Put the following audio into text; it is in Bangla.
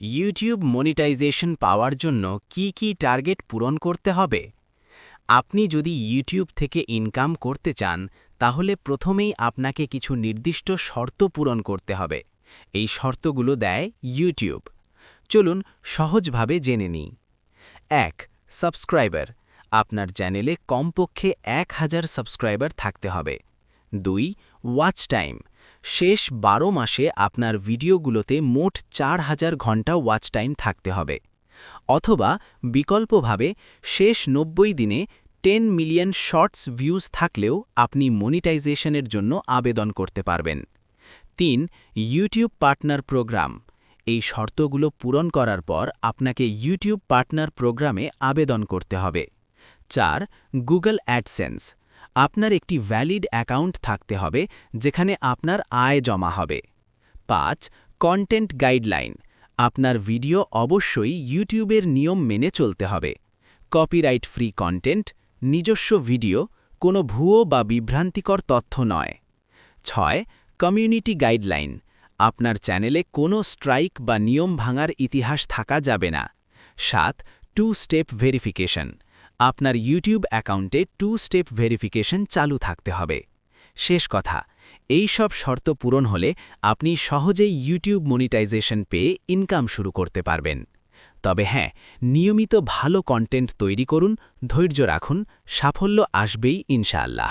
ইউটিউব মনিটাইজেশন পাওয়ার জন্য কি টার্গেট পূরণ করতে হবে? আপনি যদি ইউটিউব থেকে ইনকাম করতে চান তাহলে প্রথমেই আপনাকে কিছু নির্দিষ্ট শর্ত পূরণ করতে হবে। এই শর্তগুলো দেয় ইউটিউব। চলুন সহজভাবে জেনে নিই। ১. সাবস্ক্রাইবার। আপনার চ্যানেলে কমপক্ষে 1000 সাবস্ক্রাইবার থাকতে হবে। ২. Watch time. শেষ 12 মাসে আপনার ভিডিওগুলোতে মোট 4000 ঘন্টা ওয়াচ টাইম থাকতে হবে। অথবা বিকল্পভাবে শেষ 90 দিনে 10 মিলিয়ন শর্টস ভিউজ থাকলেও আপনি মনিটাইজেশনের জন্য আবেদন করতে পারবেন। ৩. YouTube partner program. এই শর্তগুলো পূরণ করার পর আপনাকে ইউটিউব পার্টনার প্রোগ্রামে আবেদন করতে হবে। ৪. Google AdSense. আপনার একটি ভ্যালিড অ্যাকাউন্ট থাকতে হবে যেখানে আপনার আয় জমা হবে। ৫. Content guideline. আপনার ভিডিও অবশ্যই ইউটিউবের নিয়ম মেনে চলতে হবে। কপিরাইট ফ্রি কন্টেন্ট, নিজস্ব ভিডিও, কোনো ভুয়ো বা বিভ্রান্তিকর তথ্য নয়। ৬. Community guideline. আপনার চ্যানেলে কোনো স্ট্রাইক বা নিয়ম ভাঙার ইতিহাস থাকা যাবে না। ৭. 2 স্টেপ ভেরিফিকেশন। আপনার ইউটিউব অ্যাকাউন্টে 2 স্টেপ ভেরিফিকেশন চালু থাকতে হবে। শেষ কথা, এই সব শর্ত পূরণ হলে আপনি সহজেই ইউটিউব মনিটাইজেশন পেয়ে ইনকাম শুরু করতে পারবেন। তবে হ্যাঁ, নিয়মিত ভালো কন্টেন্ট তৈরি করুন, ধৈর্য রাখুন, সাফল্য আসবেই ইনশাআল্লাহ।